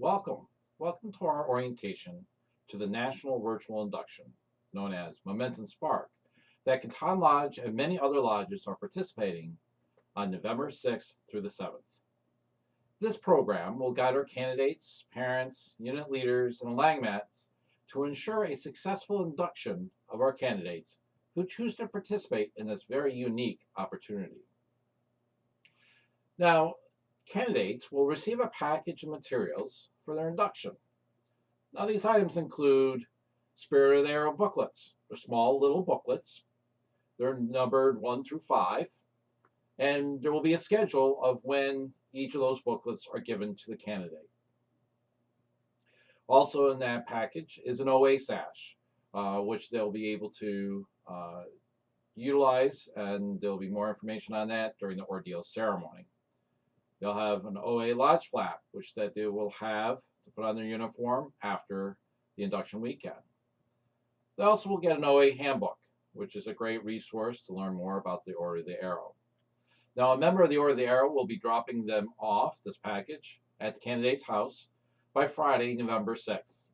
Welcome. Welcome to our orientation to the National Virtual Induction, known as Momentum Spark, that Kittan Lodge and many other lodges are participating on November 6th through the 7th. This program will guide our candidates, parents, unit leaders, and alangmats to ensure a successful induction of our candidates who choose to participate in this very unique opportunity. Now, candidates will receive a package of materials for their induction. Now, these items include Spirit of the Arrow booklets. They're small little booklets. They're numbered 1 through 5, and there will be a schedule of when each of those booklets are given to the candidate. Also in that package is an OA sash, which they'll be able to utilize, and there'll be more information on that during the ordeal ceremony. They'll have an OA lodge flap, which that they will have to put on their uniform after the induction weekend. They also will get an OA handbook, which is a great resource to learn more about the Order of the Arrow. Now, a member of the Order of the Arrow will be dropping them off, this package, at the candidate's house by Friday, November 6th.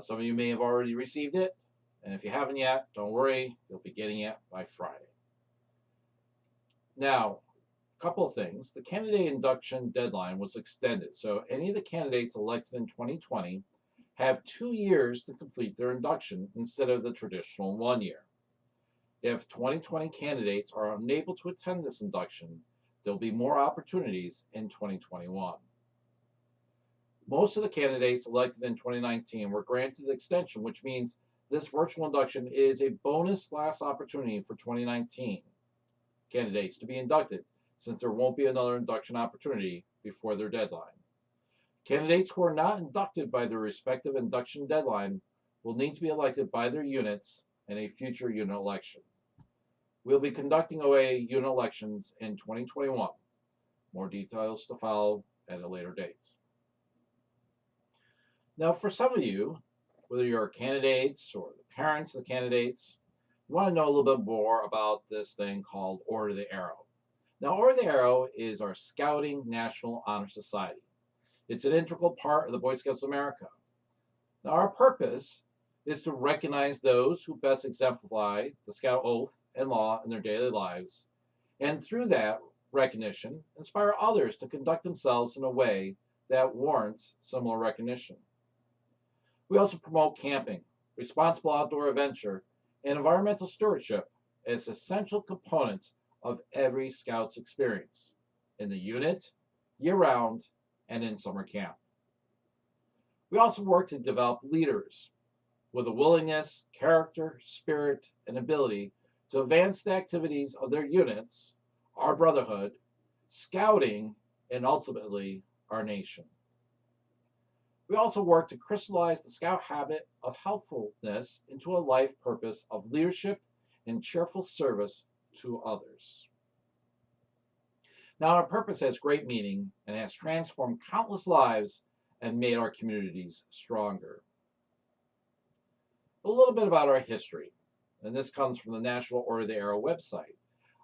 Some of you may have already received it, and if you haven't yet, don't worry, you'll be getting it by Friday. Now, couple of things. The candidate induction deadline was extended, so any of the candidates elected in 2020 have 2 years to complete their induction instead of the traditional 1 year. If 2020 candidates are unable to attend this induction, there'll be more opportunities in 2021. Most of the candidates elected in 2019 were granted the extension, which means this virtual induction is a bonus last opportunity for 2019 candidates to be inducted, since there won't be another induction opportunity before their deadline. Candidates who are not inducted by their respective induction deadline will need to be elected by their units in a future unit election. We'll be conducting OA unit elections in 2021. More details to follow at a later date. Now, for some of you, whether you're candidates or the parents of the candidates, you want to know a little bit more about this thing called Order of the Arrow. Now, Order of the Arrow is our Scouting National Honor Society. It's an integral part of the Boy Scouts of America. Now, our purpose is to recognize those who best exemplify the Scout oath and law in their daily lives, and through that recognition, inspire others to conduct themselves in a way that warrants similar recognition. We also promote camping, responsible outdoor adventure, and environmental stewardship as essential components of every Scout's experience in the unit, year-round, and in summer camp. We also work to develop leaders with a willingness, character, spirit, and ability to advance the activities of their units, our brotherhood, Scouting, and ultimately our nation. We also work to crystallize the Scout habit of helpfulness into a life purpose of leadership and cheerful service to others. Now, our purpose has great meaning and has transformed countless lives and made our communities stronger. A little bit about our history, and this comes from the National Order of the Arrow website.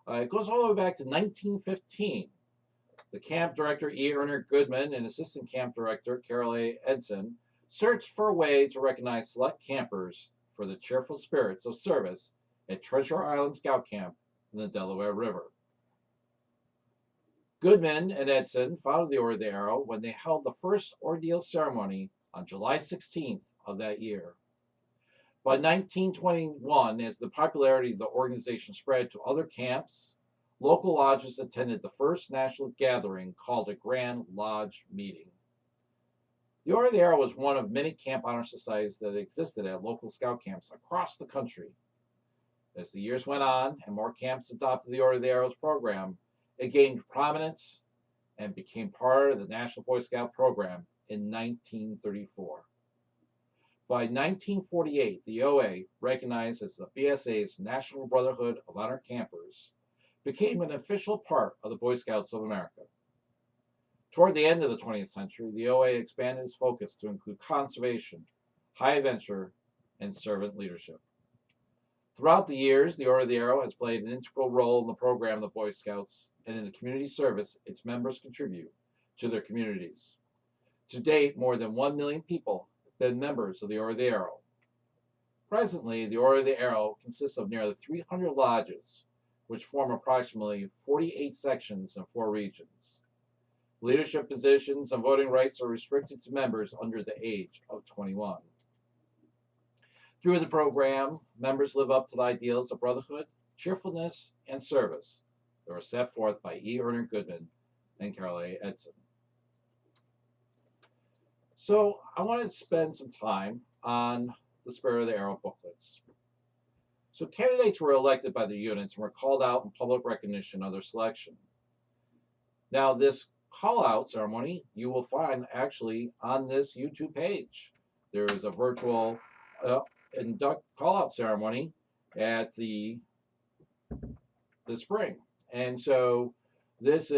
It goes all the way back to 1915. The camp director, E. Erner Goodman, and assistant camp director, Carol A. Edson, searched for a way to recognize select campers for the cheerful spirits of service at Treasure Island Scout Camp in the Delaware River. Goodman and Edson founded the Order of the Arrow when they held the first ordeal ceremony on July 16th of that year. By 1921, as the popularity of the organization spread to other camps, local lodges attended the first national gathering called a Grand Lodge Meeting. The Order of the Arrow was one of many camp honor societies that existed at local scout camps across the country. As the years went on and more camps adopted the Order of the Arrow's program, it gained prominence and became part of the National Boy Scout program in 1934. By 1948, the OA, recognized as the BSA's National Brotherhood of Honor Campers, became an official part of the Boy Scouts of America. Toward the end of the 20th century, the OA expanded its focus to include conservation, high adventure, and servant leadership. Throughout the years, the Order of the Arrow has played an integral role in the program of the Boy Scouts and in the community service its members contribute to their communities. To date, more than 1 million people have been members of the Order of the Arrow. Presently, the Order of the Arrow consists of nearly 300 lodges, which form approximately 48 sections in 4 regions. Leadership positions and voting rights are restricted to members under the age of 21. Through the program, members live up to the ideals of brotherhood, cheerfulness, and service that were set forth by E. Erner Goodman and Carol A. Edson. So I want to spend some time on the Spirit of the Arrow booklets. So candidates were elected by their units and were called out in public recognition of their selection. Now this call-out ceremony you will find actually on this YouTube page. There is a virtual call-out ceremony at the spring. And so this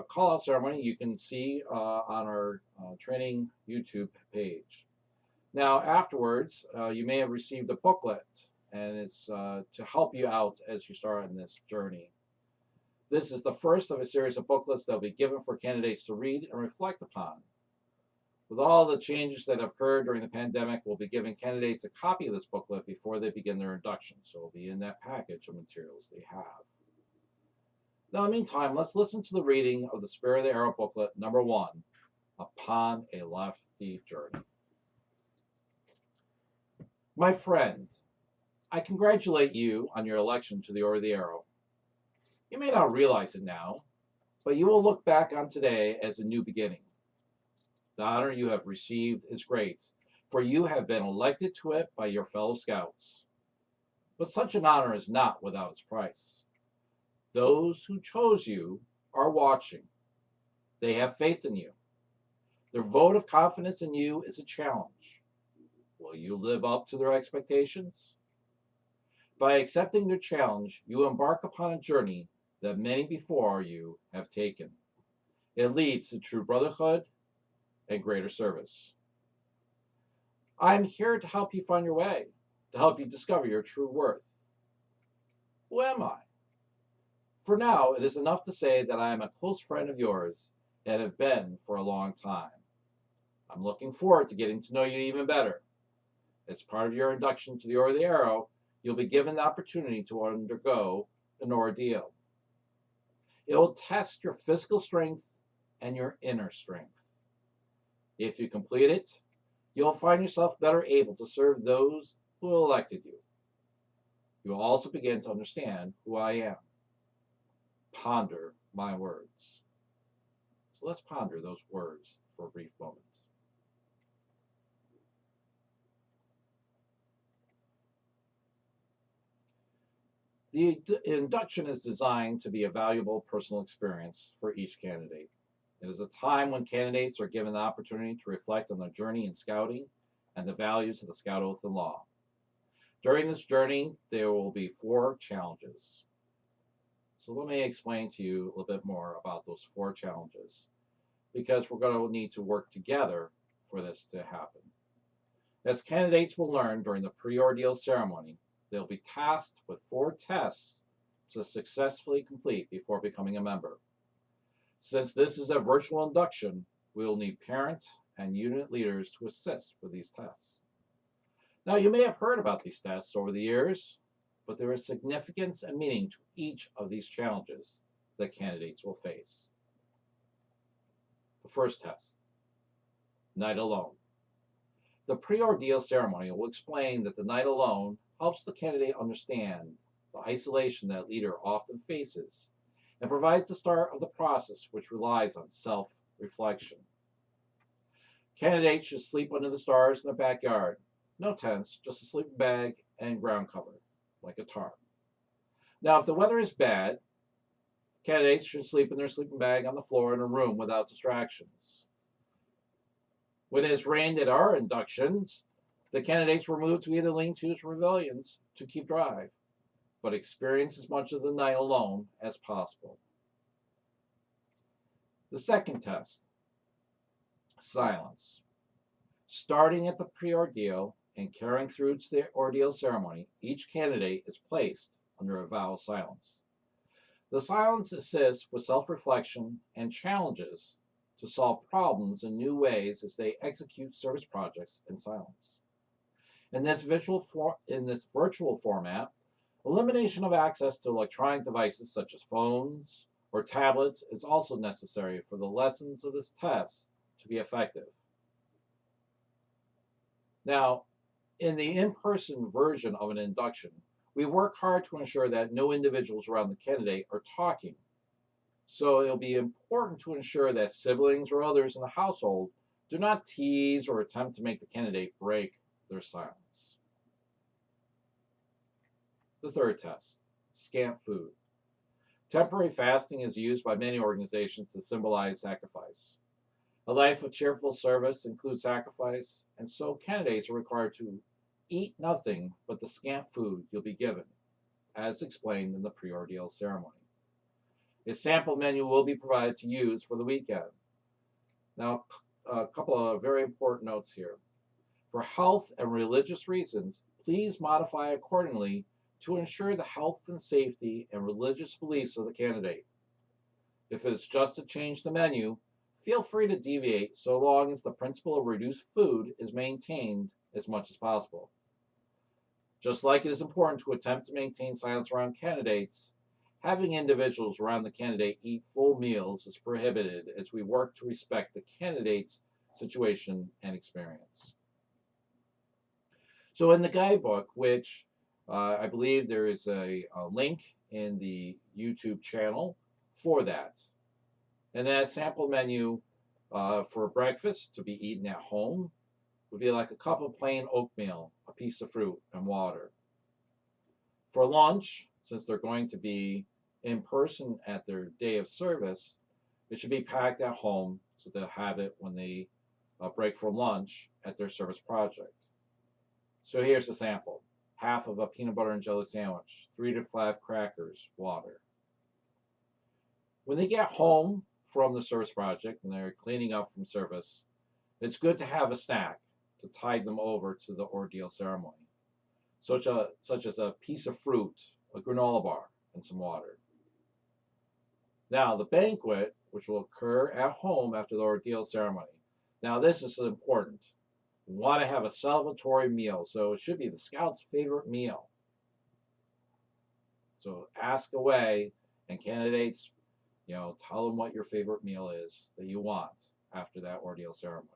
call-out ceremony you can see on our training YouTube page. Now afterwards, you may have received a booklet, and it's to help you out as you start on this journey. This is the first of a series of booklets that will be given for candidates to read and reflect upon. With all the changes that have occurred during the pandemic, we'll be giving candidates a copy of this booklet before they begin their induction, so it'll be in that package of materials they have. Now, in the meantime, let's listen to the reading of the Spirit of the Arrow booklet, number 1, Upon a Lofty Journey. My friend, I congratulate you on your election to the Order of the Arrow. You may not realize it now, but you will look back on today as a new beginning. The honor you have received is great, for you have been elected to it by your fellow scouts. But such an honor is not without its price. Those who chose you are watching. They have faith in you. Their vote of confidence in you is a challenge. Will you live up to their expectations? By accepting their challenge, you embark upon a journey that many before you have taken. It leads to true brotherhood and greater service. I'm here to help you find your way, to help you discover your true worth. Who am I? For now, it is enough to say that I am a close friend of yours and have been for a long time. I'm looking forward to getting to know you even better. As part of your induction to the Order of the Arrow, you'll be given the opportunity to undergo an ordeal. It will test your physical strength and your inner strength. If you complete it, you'll find yourself better able to serve those who elected you. You will also begin to understand who I am. Ponder my words. So let's ponder those words for a brief moment. The induction is designed to be a valuable personal experience for each candidate. It is a time when candidates are given the opportunity to reflect on their journey in scouting and the values of the Scout Oath and Law. During this journey, there will be 4 challenges. So let me explain to you a little bit more about those 4 challenges, because we're going to need to work together for this to happen. As candidates will learn during the pre-ordeal ceremony, they'll be tasked with 4 tests to successfully complete before becoming a member. Since this is a virtual induction, we will need parent and unit leaders to assist with these tests. Now, you may have heard about these tests over the years, but there is significance and meaning to each of these challenges that candidates will face. The first test, night alone. The pre-ordeal ceremony will explain that the night alone helps the candidate understand the isolation that leader often faces and provides the start of the process, which relies on self-reflection. Candidates should sleep under the stars in the backyard. No tents, just a sleeping bag and ground cover, like a tarp. Now, if the weather is bad, candidates should sleep in their sleeping bag on the floor in a room without distractions. When it has rained at our inductions, the candidates were moved to either lean-tos or pavilions to keep dry, but experience as much of the night alone as possible. The second test, silence. Starting at the pre-ordeal and carrying through to the ordeal ceremony, each candidate is placed under a vow of silence. The silence assists with self-reflection and challenges to solve problems in new ways as they execute service projects in silence. In this virtual format, elimination of access to electronic devices such as phones or tablets is also necessary for the lessons of this test to be effective. Now, in the in-person version of an induction, we work hard to ensure that no individuals around the candidate are talking. So it'll be important to ensure that siblings or others in the household do not tease or attempt to make the candidate break their silence. The third test, scant food. Temporary fasting is used by many organizations to symbolize sacrifice. A life of cheerful service includes sacrifice, and so candidates are required to eat nothing but the scant food you'll be given, as explained in the pre-ordeal ceremony. A sample menu will be provided to use for the weekend. Now, a couple of very important notes here. For health and religious reasons, please modify accordingly to ensure the health and safety and religious beliefs of the candidate. If it's just to change the menu, feel free to deviate so long as the principle of reduced food is maintained as much as possible. Just like it is important to attempt to maintain silence around candidates, having individuals around the candidate eat full meals is prohibited as we work to respect the candidate's situation and experience. So in the guidebook, which I believe there is a link in the YouTube channel for that. And that sample menu for breakfast to be eaten at home would be like a cup of plain oatmeal, a piece of fruit, and water. For lunch, since they're going to be in person at their day of service, it should be packed at home so they'll have it when they break for lunch at their service project. So here's the sample. Half of a peanut butter and jelly sandwich, 3 to 5 crackers, water. When they get home from the service project and they're cleaning up from service, it's good to have a snack to tide them over to the ordeal ceremony, such as a piece of fruit, a granola bar, and some water. Now, the banquet, which will occur at home after the ordeal ceremony. Now, this is important. We want to have a celebratory meal, so it should be the Scouts' favorite meal. So ask away, and candidates, tell them what your favorite meal is that you want after that ordeal ceremony.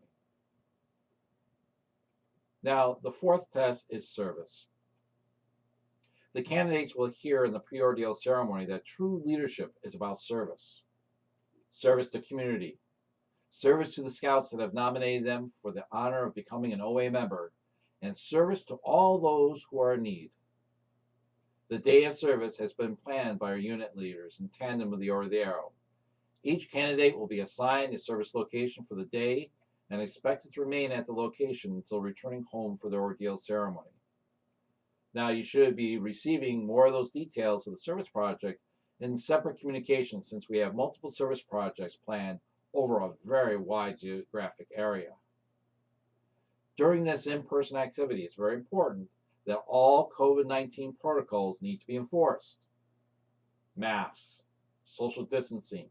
Now, the fourth test is service. The candidates will hear in the pre-ordeal ceremony that true leadership is about service. Service to community. Service to the Scouts that have nominated them for the honor of becoming an OA member, and service to all those who are in need. The day of service has been planned by our unit leaders in tandem with the Order of the Arrow. Each candidate will be assigned a service location for the day and expected to remain at the location until returning home for the ordeal ceremony. Now, you should be receiving more of those details of the service project in separate communications since we have multiple service projects planned over a very wide geographic area. During this in-person activity, it's very important that all COVID-19 protocols need to be enforced. Masks, social distancing,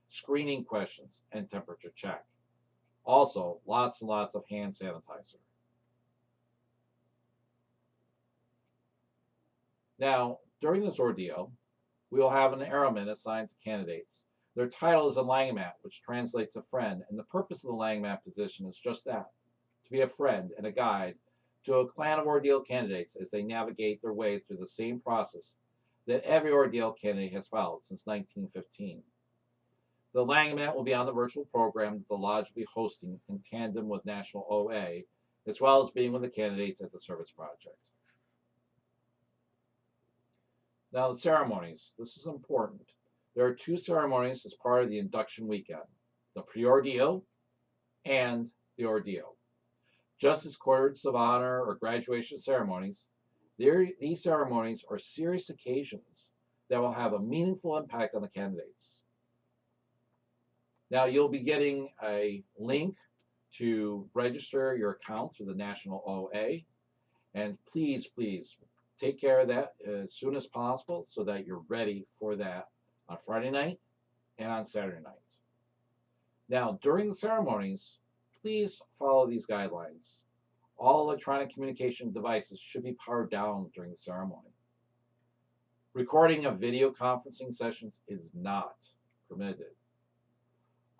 screening questions, and temperature check. Also, lots and lots of hand sanitizer. Now, during this ordeal, we will have an arrowman assigned to candidates. Their title is a langmat, which translates to friend, and the purpose of the langmat position is just that, to be a friend and a guide to a clan of ordeal candidates as they navigate their way through the same process that every ordeal candidate has followed since 1915. The langmat will be on the virtual program that the Lodge will be hosting in tandem with National OA, as well as being with the candidates at the service project. Now, the ceremonies. This is important. There are 2 ceremonies as part of the induction weekend, the pre-ordeal and the ordeal. Just as courts of honor or graduation ceremonies, these ceremonies are serious occasions that will have a meaningful impact on the candidates. Now, you'll be getting a link to register your account through the National OA, and please take care of that as soon as possible so that you're ready for that on Friday night and on Saturday night. Now, during the ceremonies, please follow these guidelines. All electronic communication devices should be powered down during the ceremony. Recording of video conferencing sessions is not permitted.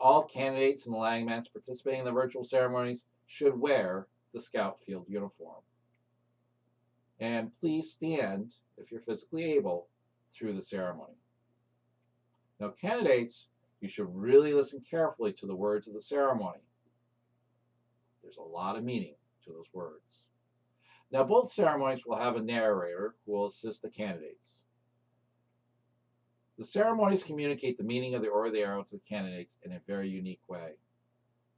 All candidates and langmans participating in the virtual ceremonies should wear the Scout Field uniform. And please stand, if you're physically able, through the ceremony. Now, candidates, you should really listen carefully to the words of the ceremony. There's a lot of meaning to those words. Now, both ceremonies will have a narrator who will assist the candidates. The ceremonies communicate the meaning of the Order of the Arrow to the candidates in a very unique way.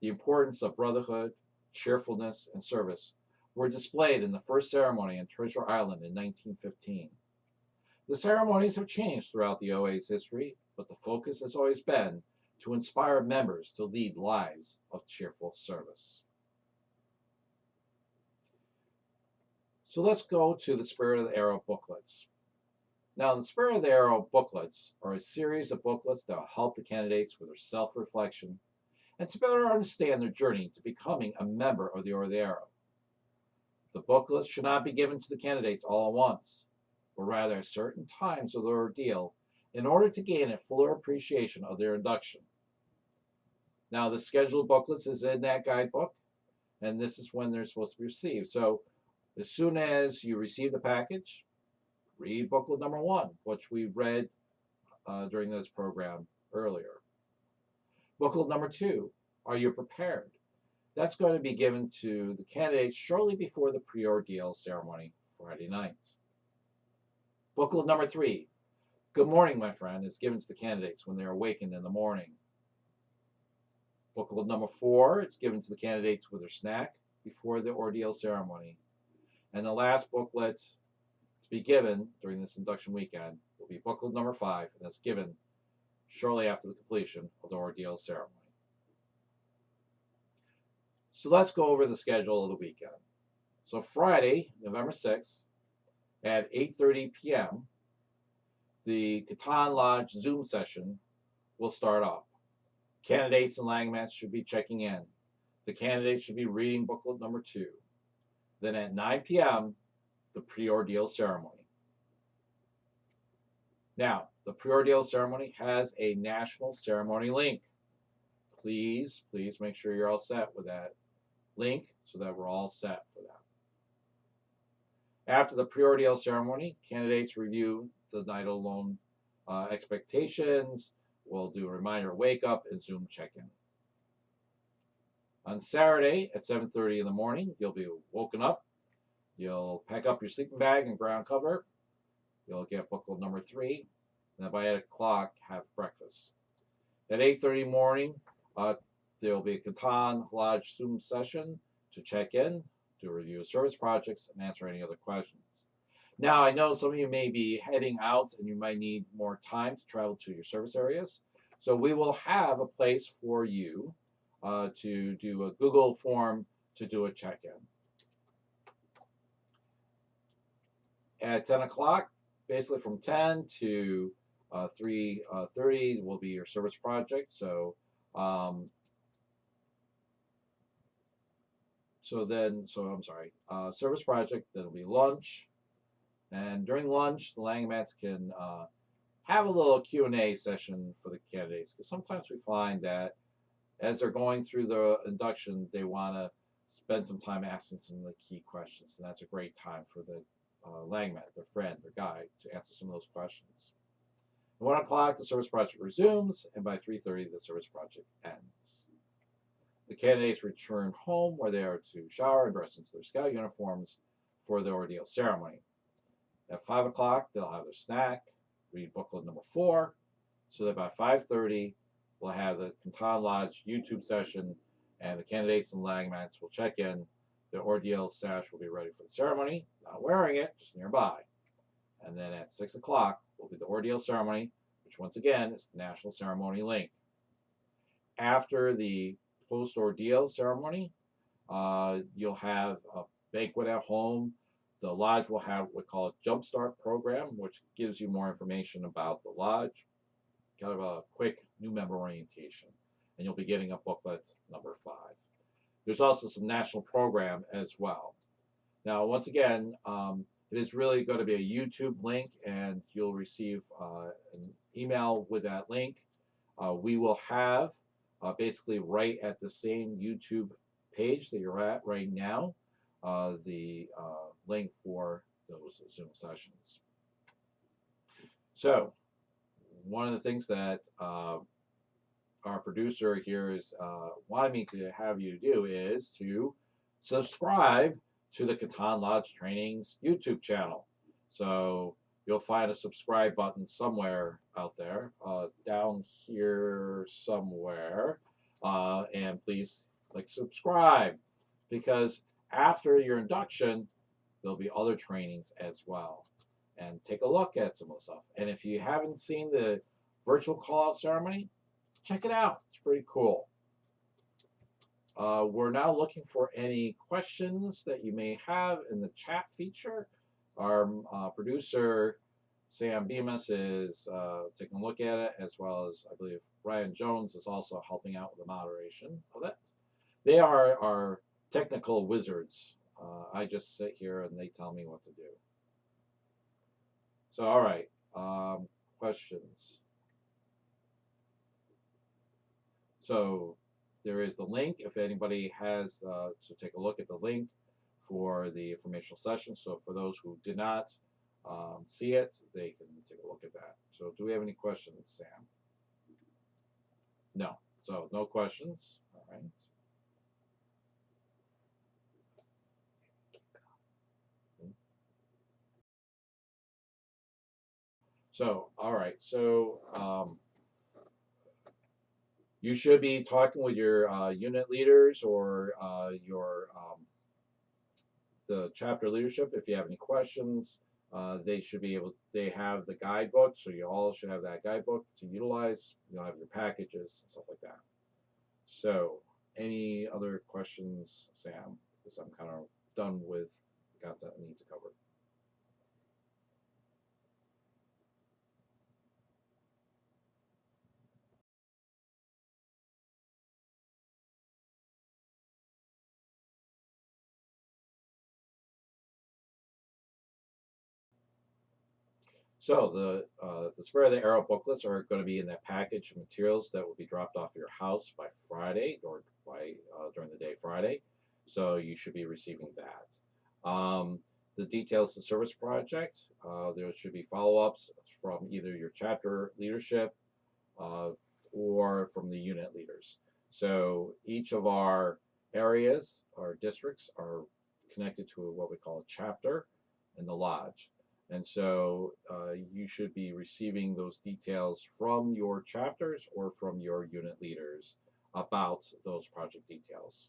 The importance of brotherhood, cheerfulness, and service were displayed in the first ceremony on Treasure Island in 1915. The ceremonies have changed throughout the OA's history, but the focus has always been to inspire members to lead lives of cheerful service. So let's go to the Spirit of the Arrow booklets. Now, the Spirit of the Arrow booklets are a series of booklets that will help the candidates with their self-reflection and to better understand their journey to becoming a member of the Order of the Arrow. The booklets should not be given to the candidates all at once, but rather at certain times of the ordeal in order to gain a fuller appreciation of their induction. Now, the scheduled booklets is in that guidebook, and this is when they're supposed to be received. So as soon as you receive the package, read booklet number 1, which we read during this program earlier. Booklet number 2, Are You Prepared? That's going to be given to the candidates shortly before the pre-ordeal ceremony Friday night. Booklet number 3, Good Morning, My Friend, is given to the candidates when they are awakened in the morning. Booklet number 4, it's given to the candidates with their snack before the ordeal ceremony. And the last booklet to be given during this induction weekend will be booklet number 5, and that's given shortly after the completion of the ordeal ceremony. So let's go over the schedule of the weekend. So Friday, November 6th, at 8:30 p.m., the Kittan Lodge Zoom session will start off. Candidates and langmans should be checking in. The candidates should be reading booklet number 2. Then at 9 p.m., the pre-ordeal ceremony. Now, the pre-ordeal ceremony has a national ceremony link. Please make sure you're all set with that link so that we're all set for that. After the pre-ordeal ceremony, candidates review the night alone expectations. We'll do a reminder wake up and Zoom check-in. On Saturday at 7:30 in the morning, you'll be woken up. You'll pack up your sleeping bag and ground cover. You'll get booklet number 3. And then by 8 o'clock, have breakfast. At 8:30 in the morning, there will be a Kittan Lodge Zoom session to check in, do a review of service projects, and answer any other questions. Now, I know some of you may be heading out and you might need more time to travel to your service areas. So we will have a place for you to do a Google form to do a check-in. At 10 o'clock, basically from 10 to 3:30 will be your service project. So service project, that'll be lunch. And during lunch, the langmans can have a little Q&A session for the candidates, because sometimes we find that as they're going through the induction, they want to spend some time asking some of the key questions, and that's a great time for the langman, their friend, their guide, to answer some of those questions. At 1 o'clock, the service project resumes, and by 3:30, the service project ends. The candidates return home, where they are to shower and dress into their scout uniforms for the ordeal ceremony. At 5 o'clock, they'll have their snack, read booklet number 4, so that by 5:30, we'll have the Kittan Lodge YouTube session, and the candidates and langmans will check in. The ordeal sash will be ready for the ceremony, not wearing it, just nearby. And then at 6 o'clock will be the ordeal ceremony, which once again is the national ceremony link. After the post-ordeal ceremony, you'll have a banquet at home. The lodge will have what we call a Jumpstart program, which gives you more information about the lodge, kind of a quick new member orientation. and you'll be getting a booklet number 5. There's also some national program as well. Now, once again, it is really going to be a YouTube link, and you'll receive an email with that link. We will have basically right at the same YouTube page that you're at right now, the link for those Zoom sessions. So, one of the things that our producer here is wanting me to have you do is to subscribe to the Kittan Lodge Trainings YouTube channel. So you'll find a subscribe button somewhere out there, down here somewhere, and please subscribe, because after your induction there'll be other trainings as well, and take a look at some of the stuff. And if you haven't seen the virtual call-out ceremony, check it out. It's pretty cool. We're now looking for any questions that you may have in the chat feature. Our producer, Sam Bemis, is taking a look at it, as well as I believe Ryan Jones is also helping out with the moderation of it. They are our technical wizards. I just sit here and they tell me what to do. So, all right, questions. So there is the link if anybody has to take a look at the link for the informational session. So for those who did not see it, they can take a look at that. So do we have any questions, Sam? No. So no questions. All right. So, all right. So you should be talking with your unit leaders or the chapter leadership if you have any questions. They should be able. They have the guidebook, so you all should have that guidebook to utilize. You'll have your packages and stuff like that. So, any other questions, Sam? Because I'm kind of done with the content I need to cover. So the Spare of the Arrow booklets are going to be in that package of materials that will be dropped off at your house by Friday, or by during the day Friday. So you should be receiving that. The details of the service project, there should be follow-ups from either your chapter leadership or from the unit leaders. So each of our areas, our districts, are connected to what we call a chapter in the lodge. And so you should be receiving those details from your chapters or from your unit leaders about those project details.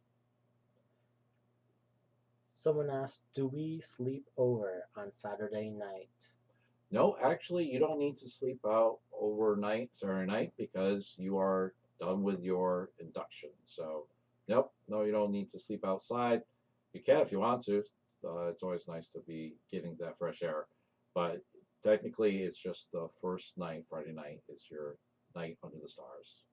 Someone asked, do we sleep over on Saturday night? No, actually, you don't need to sleep out overnight, Saturday night, because you are done with your induction. So, nope, no, you don't need to sleep outside. You can if you want to. It's always nice to be getting that fresh air. But technically, it's just the first night, Friday night, is your night under the stars.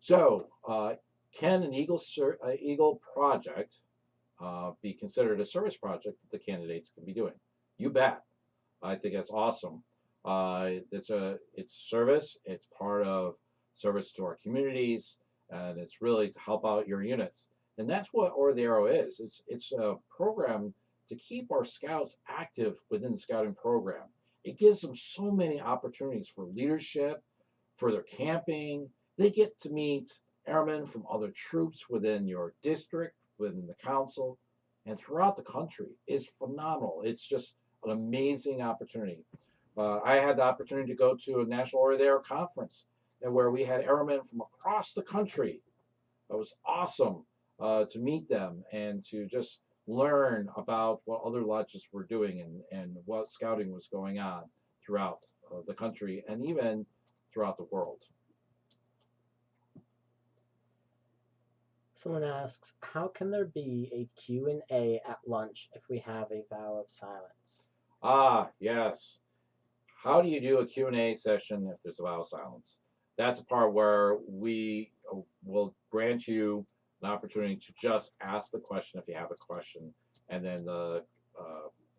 So, can an Eagle project be considered a service project that the candidates can be doing? You bet. I think that's awesome. It's service. It's part of service to our communities, and it's really to help out your units. And that's what Or the Arrow is. It's a program to keep our scouts active within the scouting program. It gives them so many opportunities for leadership, for their camping. They get to meet airmen from other troops within your district, within the council, and throughout the country. It's phenomenal. It's just an amazing opportunity. I had the opportunity to go to a National Or the Arrow conference, and where we had airmen from across the country. It was awesome to meet them and to just learn about what other lodges were doing and what scouting was going on throughout the country and even throughout the world. Someone asks, how can there be a Q&A at lunch if we have a vow of silence? Ah, yes. How do you do a Q&A session if there's a vow of silence? That's a part where we will grant you an opportunity to just ask the question if you have a question, and then the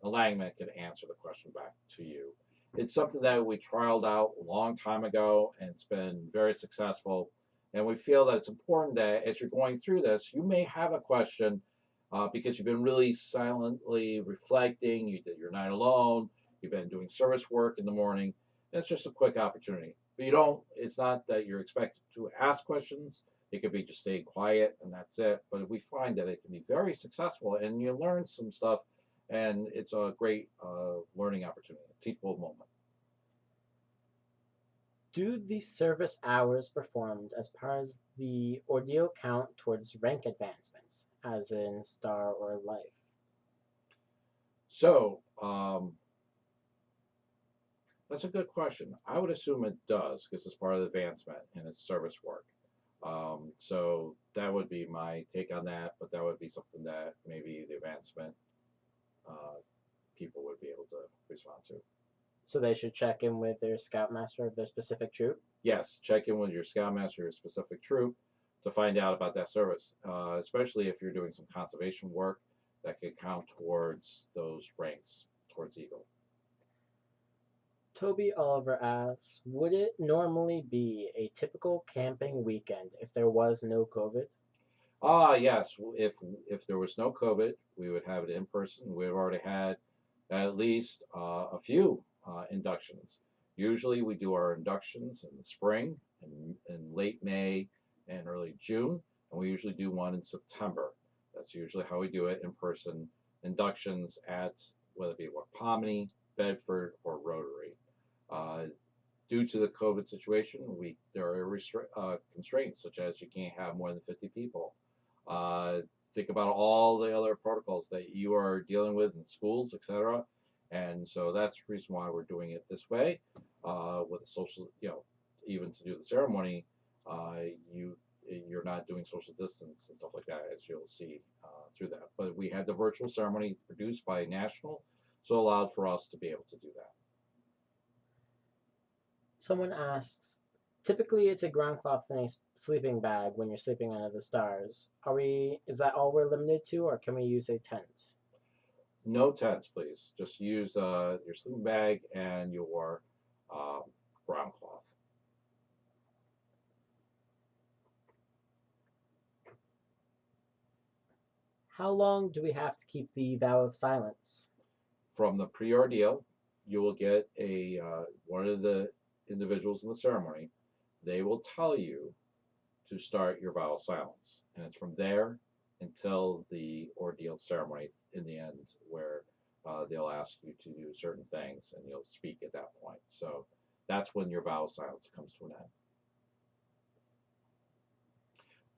alignment can answer the question back to you. It's something that we trialed out a long time ago, and it's been very successful. And we feel that it's important that as you're going through this, you may have a question because you've been really silently reflecting. You did your night alone. You've been doing service work in the morning. It's just a quick opportunity. But you don't, it's not that you're expected to ask questions. It could be just staying quiet and that's it. But we find that it can be very successful and you learn some stuff and it's a great learning opportunity, a teachable moment. Do the service hours performed as part of the ordeal count towards rank advancements, as in star or life? So that's a good question. I would assume it does because it's part of the advancement and it's service work. So that would be my take on that, but that would be something that maybe the advancement uh, people would be able to respond to. So they should check in with their scoutmaster of their specific troop. Yes, check in with your scoutmaster, your specific troop, to find out about that service, especially if you're doing some conservation work that could count towards those ranks towards Eagle. Toby Oliver asks, would it normally be a typical camping weekend if there was no COVID? Ah, yes. If there was no COVID, we would have it in person. We've already had at least a few inductions. Usually, we do our inductions in the spring, in late May, and early June, and we usually do one in September. That's usually how we do it in person. Inductions at whether it be Waupamani, Bedford, or Rotary. Uh, Due to the COVID situation, there are constraints such as you can't have more than 50 people. Uh, think about all the other protocols that you are dealing with in schools, etc. And so that's the reason why we're doing it this way. With the social, even to do the ceremony, uh, you you're not doing social distance and stuff like that, as you'll see through that. But we had the virtual ceremony produced by National, so allowed for us to be able to do that. Someone asks, typically it's a ground cloth and a sleeping bag when you're sleeping under the stars. Is that all we're limited to, or can we use a tent? No tents, please. Just use your sleeping bag and your um, ground cloth. How long do we have to keep the vow of silence? From the pre-ordeal, you will get a one of the individuals in the ceremony. They will tell you to start your vow of silence, and it's from there until the ordeal ceremony in the end, where they'll ask you to do certain things, and you'll speak at that point. So that's when your vow of silence comes to an end.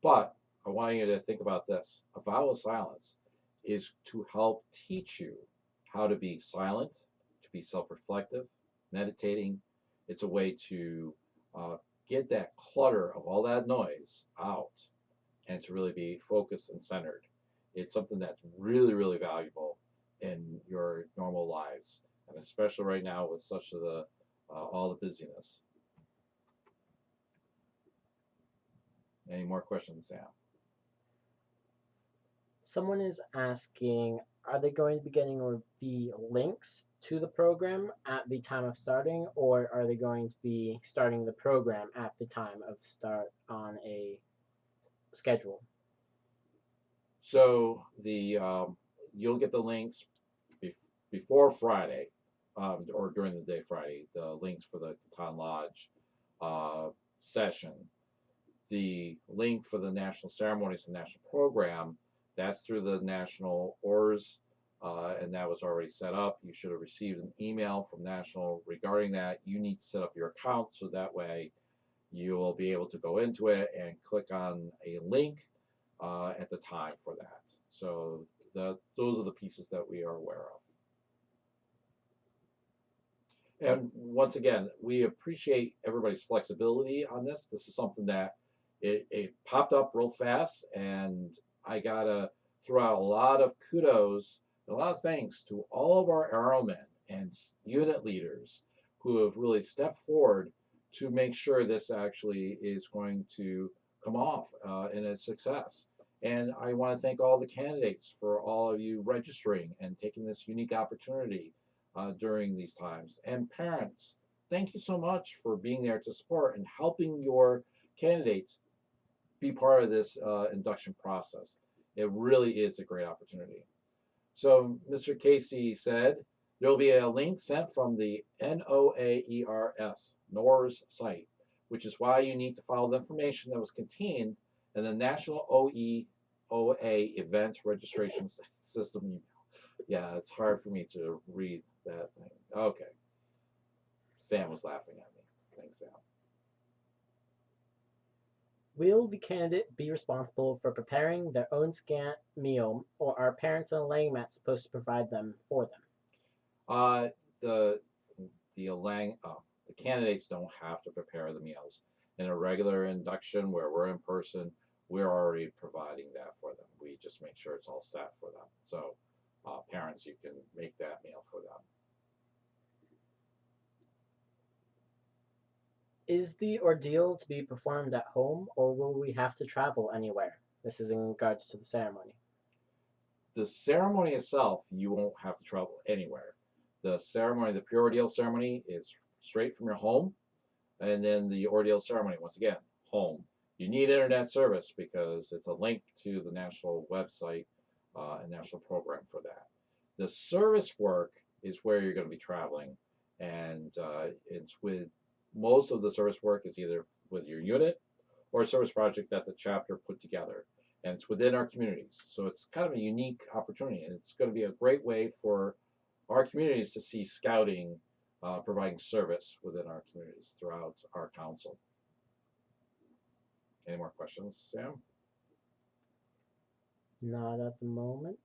But I want you to think about this. A vow of silence is to help teach you how to be silent, to be self-reflective, meditating. It's a way to get that clutter of all that noise out and to really be focused and centered. It's something that's really, really valuable in your normal lives, and especially right now with such of the all the busyness. Any more questions, Sam? Someone is asking, are they going to be getting the links to the program at the time of starting, or are they going to be starting the program at the time of start on a schedule? So you'll get the links before Friday, or during the day Friday. The links for the Kittan Lodge session. The link for the national ceremonies and national program, that's through the national ORS, and that was already set up. You should have received an email from national regarding that. You need to set up your account so that way you will be able to go into it and click on a link at the time for that. So those are the pieces that we are aware of. And once again, we appreciate everybody's flexibility on this. This is something that It popped up real fast, and I gotta throw out a lot of kudos, a lot of thanks to all of our aeromen and unit leaders who have really stepped forward to make sure this actually is going to come off in a success. And I want to thank all the candidates for all of you registering and taking this unique opportunity during these times. And parents, thank you so much for being there to support and helping your candidates be part of this induction process. It really is a great opportunity. So Mr. Casey said there will be a link sent from the NORS site, which is why you need to follow the information that was contained in the National OEOA Event Registration System email. Yeah, it's hard for me to read that thing. Okay. Sam was laughing at me. Thanks, Sam. Will the candidate be responsible for preparing their own scant meal, or are parents on a laying mat supposed to provide them for them? Uh, the the candidates don't have to prepare the meals. In a regular induction where we're in person, we're already providing that for them. We just make sure it's all set for them. So, parents, you can make that meal for them. Is the ordeal to be performed at home, or will we have to travel anywhere? This is in regards to the ceremony. The ceremony itself, you won't have to travel anywhere. The ceremony, the pure ordeal ceremony, is straight from your home. And then the ordeal ceremony, once again, home. You need internet service because it's a link to the national website and national program for that. The service work is where you're going to be traveling, and it's with most of the service work is either with your unit or a service project that the chapter put together, and it's within our communities. So it's kind of a unique opportunity, and it's going to be a great way for our communities to see scouting providing service within our communities throughout our council. Any more questions, Sam? Not at the moment.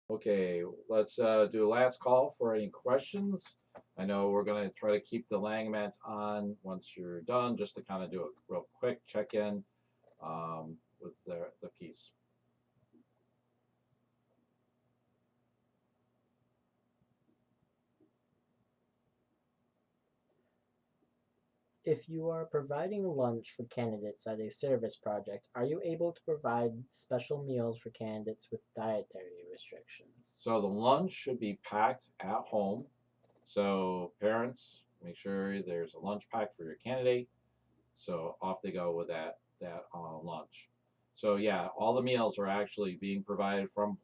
Okay, let's do a last call for any questions. I know we're going to try to keep the laying mats on once you're done, just to kind of do a real quick check-in with the piece. If you are providing lunch for candidates at a service project, are you able to provide special meals for candidates with dietary restrictions? So the lunch should be packed at home. So parents, make sure there's a lunch pack for your candidate. So off they go with that lunch. So yeah, all the meals are actually being provided from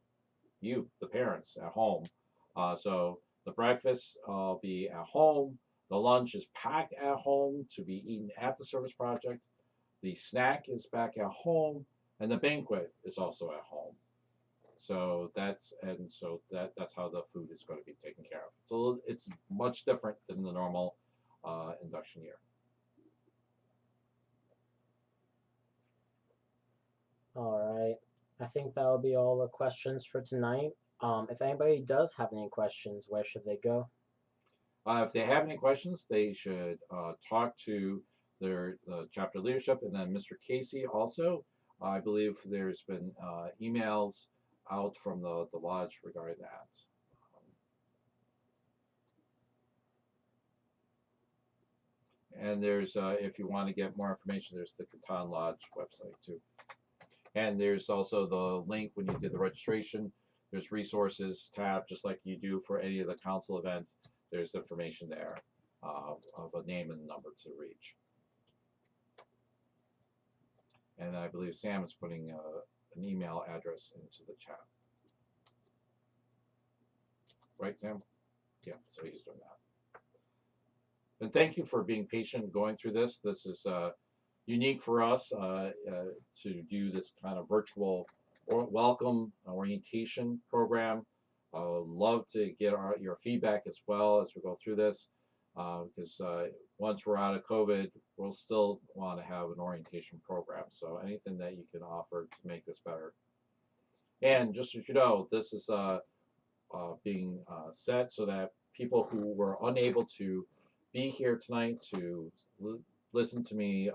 you, the parents, at home. So the breakfast will be at home. The lunch is packed at home to be eaten at the service project. The snack is back at home, and the banquet is also at home. So that's how the food is going to be taken care of. So it's much different than the normal induction year. All right. I think that'll be all the questions for tonight. If anybody does have any questions, where should they go? If they have any questions, they should talk to the chapter leadership, and then Mr. Casey also. I believe there's been emails out from the lodge regarding that. And there's, if you want to get more information, there's the Kittan Lodge website too. And there's also the link when you did the registration. There's resources tab, just like you do for any of the council events. There's information there of a name and number to reach. And I believe Sam is putting an email address into the chat. Right, Sam? Yeah, so he's doing that. And thank you for being patient going through this. This is unique for us to do this kind of virtual welcome orientation program. I would love to get your feedback as well as we go through this, because once we're out of COVID, we'll still want to have an orientation program. So anything that you can offer to make this better. And just so you know, this is being set so that people who were unable to be here tonight to listen to me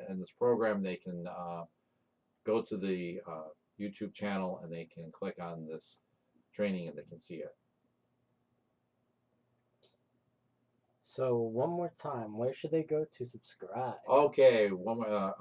in this program, they can go to the YouTube channel and they can click on this training and they can see it. So one more time, where should they go to subscribe? Okay, one more.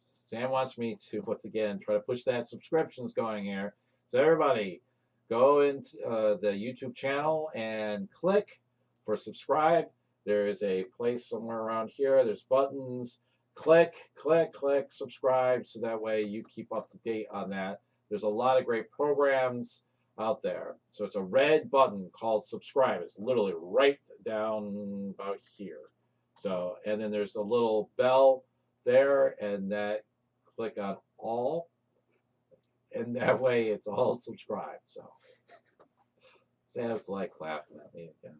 Sam wants me to once again try to push that subscriptions going here. So everybody, go into the YouTube channel and click for subscribe. There is a place somewhere around here. There's buttons. Click, click, click, subscribe, so that way you keep up to date on that. There's a lot of great programs out there. So it's a red button called subscribe. It's literally right down about here. So, and then there's a little bell there, and that click on all, and that way it's all subscribed. So Sam's like laughing at me again.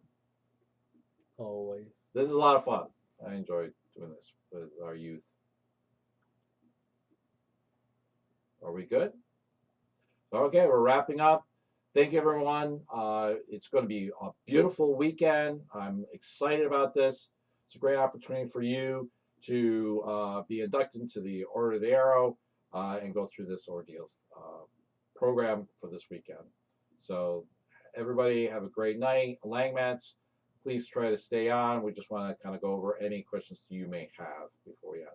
Always. This is a lot of fun. I enjoy doing this with our youth. Are we good? Okay, we're wrapping up. Thank you, everyone. It's going to be a beautiful weekend. I'm excited about this. It's a great opportunity for you to be inducted into the Order of the Arrow and go through this ordeals program for this weekend. So everybody have a great night. Langmats, please try to stay on. We just want to kind of go over any questions you may have before we end.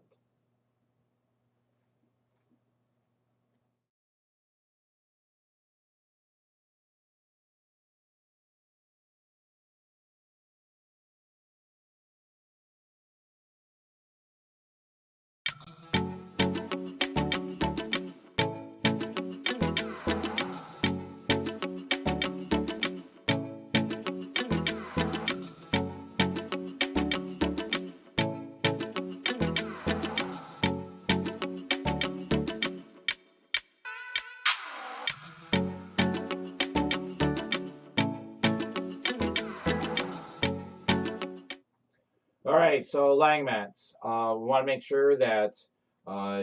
All right, so Langmats, we want to make sure that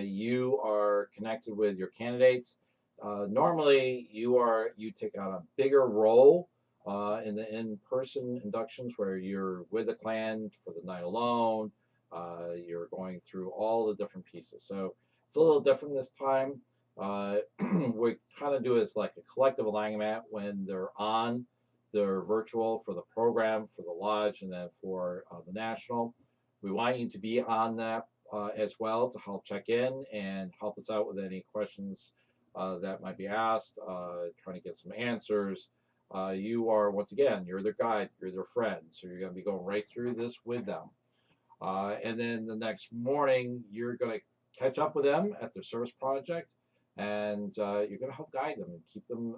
you are connected with your candidates. Normally, you take on a bigger role in the in-person inductions where you're with the clan for the night alone. You're going through all the different pieces. So it's a little different this time. We kind of do it as like a collective Langmat when they're on. They're virtual for the program, for the lodge, and then for the national. We want you to be on that as well to help check in and help us out with any questions that might be asked, trying to get some answers. You are, once again, you're their guide, you're their friend, so you're going to be going right through this with them. And then the next morning, you're going to catch up with them at their service project, and you're going to help guide them and keep them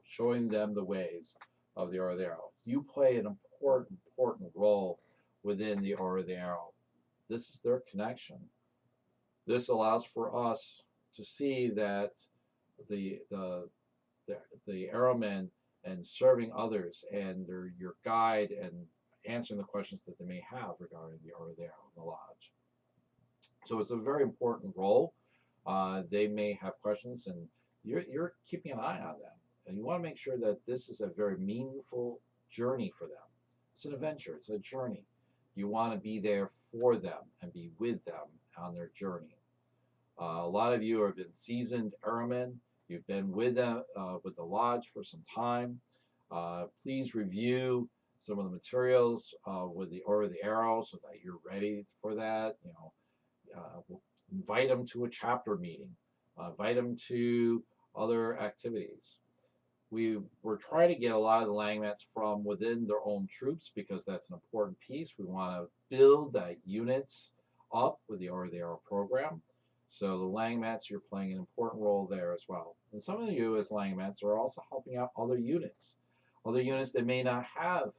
showing them the ways of the Order of the Arrow. You play an important role within the Order of the Arrow. This is their connection. This allows for us to see that the Arrowmen and serving others and they're your guide and answering the questions that they may have regarding the Order of the Arrow in the lodge. So it's a very important role. They may have questions, and you're keeping an eye on them. And you want to make sure that this is a very meaningful journey for them. It's an adventure. It's a journey. You want to be there for them and be with them on their journey. A lot of you have been seasoned Arrowmen. You've been with them, with the lodge for some time. Please review some of the materials with the Order of the Arrow so that you're ready for that. We'll invite them to a chapter meeting. Invite them to other activities. We're trying to get a lot of the Langmats from within their own troops because that's an important piece. We want to build that units up with the Order of the Arrow program. So the Langmats, you're playing an important role there as well. And some of you as Langmats are also helping out other units that may not have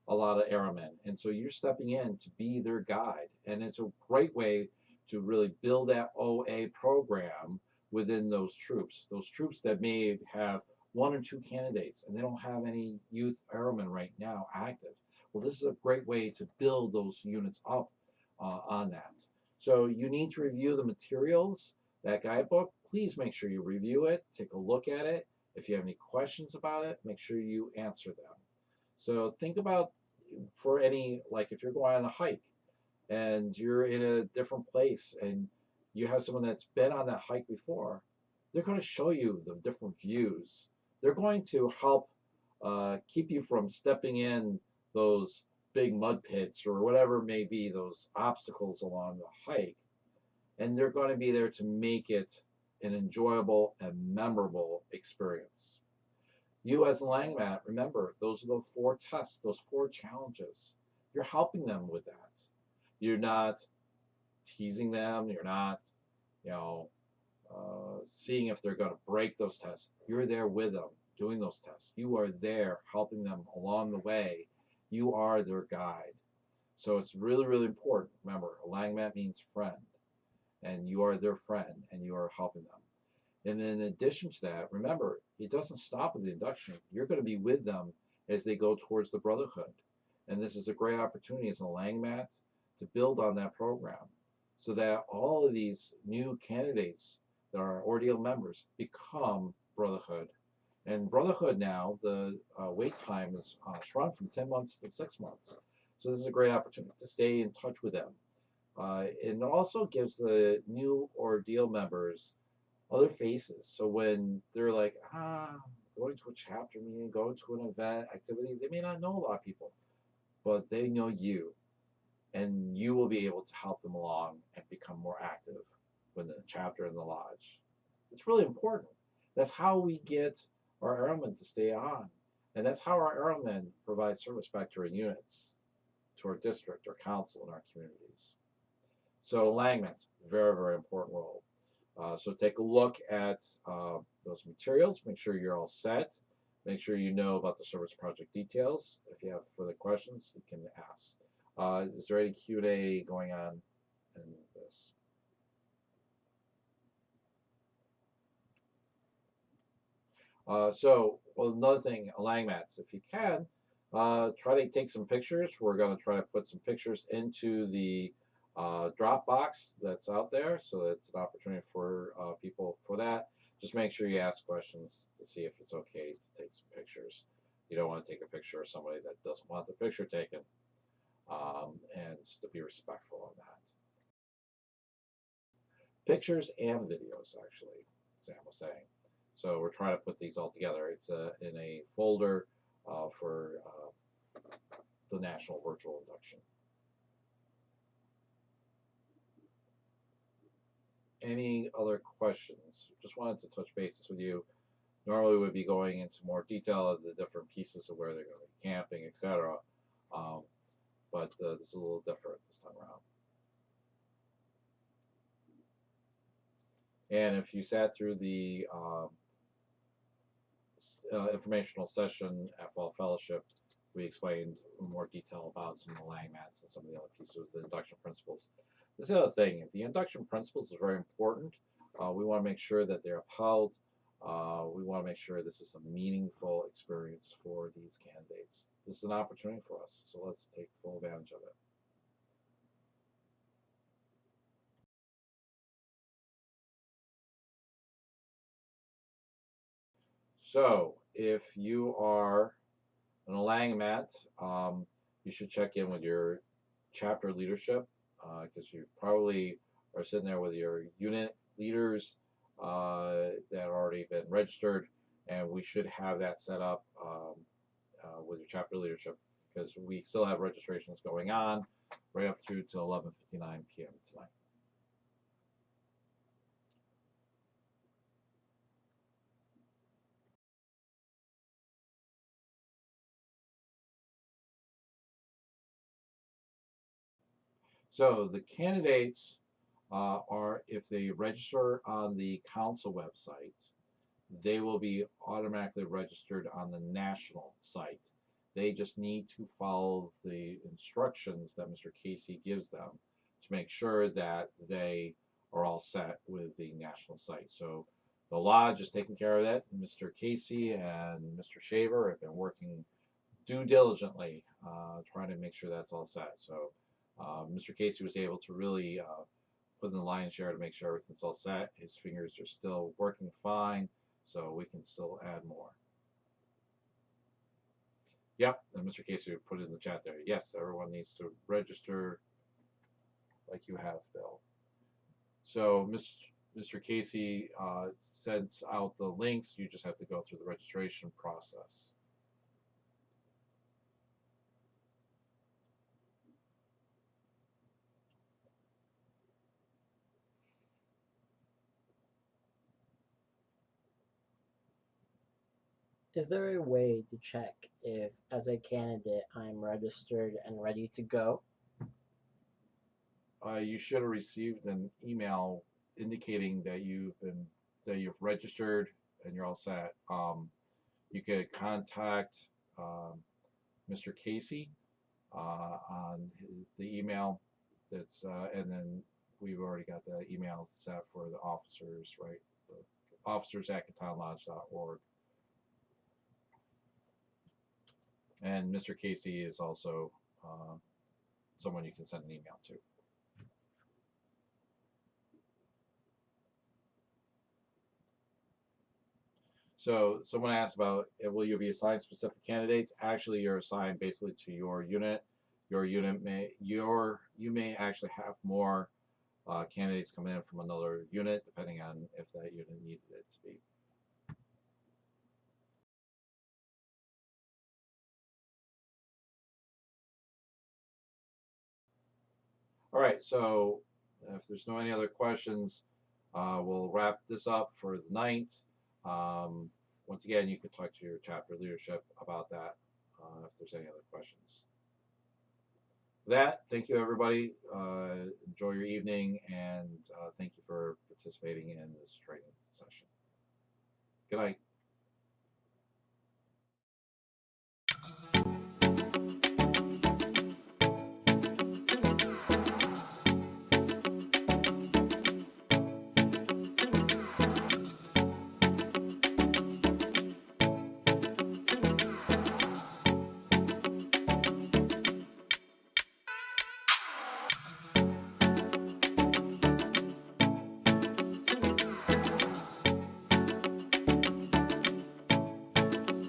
a lot of Arrowmen. And so you're stepping in to be their guide. And it's a great way to really build that OA program within those troops that may have one or two candidates and they don't have any youth Arrowmen right now active. Well, this is a great way to build those units up on that. So you need to review the materials, that guidebook. Please make sure you review it, take a look at it. If you have any questions about it, make sure you answer them. So think about for any, like if you're going on a hike and you're in a different place and you have someone that's been on that hike before, they're going to show you the different views. They're going to help keep you from stepping in those big mud pits or whatever it may be, those obstacles along the hike. And they're going to be there to make it an enjoyable and memorable experience. You as a Langmat, remember, those are the 4 tests, those 4 challenges. You're helping them with that. You're not teasing them. You're not, you know, seeing if they're going to break those tests. You're there with them doing those tests. You are there helping them along the way. You are their guide. So it's really, really important. Remember, a Langmat means friend, and you are their friend, and you are helping them. And in addition to that, remember, it doesn't stop with the induction. You're going to be with them as they go towards the brotherhood. And this is a great opportunity as a Langmat to build on that program so that all of these new candidates that are ordeal members become brotherhood. And brotherhood now, the wait time is shrunk from 10 months to 6 months. So this is a great opportunity to stay in touch with them. It also gives the new ordeal members other faces. So when they're like, going to a chapter meeting, going to an event, activity, they may not know a lot of people, but they know you. And you will be able to help them along and become more active within the chapter and the lodge. It's really important. That's how we get our airmen to stay on. And that's how our airmen provide service back to our units, to our district, our council, and our communities. So Langmans, very, very important role. So take a look at those materials. Make sure you're all set. Make sure you know about the service project details. If you have further questions, you can ask. Is there any Q&A going on in this? Well, another thing, Langmats, if you can, try to take some pictures. We're going to try to put some pictures into the Dropbox that's out there, so it's an opportunity for people for that. Just make sure you ask questions to see if it's okay to take some pictures. You don't want to take a picture of somebody that doesn't want the picture taken, and to be respectful on that. Pictures and videos, actually, Sam was saying. So we're trying to put these all together. It's in a folder for the National Virtual Induction. Any other questions? Just wanted to touch bases with you. Normally we'd be going into more detail of the different pieces of where they're going to be camping, etc. But this is a little different this time around. And if you sat through the informational session at Fall Fellowship, we explained in more detail about some of the Langmats and some of the other pieces of the induction principles. This is the other thing. The induction principles is very important. We want to make sure that they're upheld. We want to make sure this is a meaningful experience for these candidates. This is an opportunity for us, so let's take full advantage of it. So if you are an Langmat, you should check in with your chapter leadership because you probably are sitting there with your unit leaders that have already been registered, and we should have that set up with your chapter leadership because we still have registrations going on right up through to 11:59 p.m. tonight. So the candidates are, if they register on the council website, they will be automatically registered on the national site. They just need to follow the instructions that Mr. Casey gives them to make sure that they are all set with the national site. So the lodge is taking care of that. Mr. Casey and Mr. Shaver have been working due diligently trying to make sure that's all set. So Mr. Casey was able to really put in the lion's share to make sure everything's all set. His fingers are still working fine, so we can still add more. Yep, and Mr. Casey put it in the chat there. Yes, everyone needs to register like you have, Bill. So Mr. Casey sends out the links. You just have to go through the registration process. Is there a way to check if, as a candidate, I'm registered and ready to go? You should have received an email indicating that you've registered and you're all set. You could contact Mr. Casey on the email that's and then we've already got the email set for the officers, right? The officers at kittanlodge.org. And Mr. Casey is also someone you can send an email to. So someone asked about will you be assigned specific candidates? Actually, you're assigned basically to your unit. You may actually have more candidates coming in from another unit, depending on if that unit needed it to be. All right, so if there's no any other questions, we'll wrap this up for the night. Once again, you can talk to your chapter leadership about that if there's any other questions. With that, thank you, everybody. Enjoy your evening, and thank you for participating in this training session. Good night.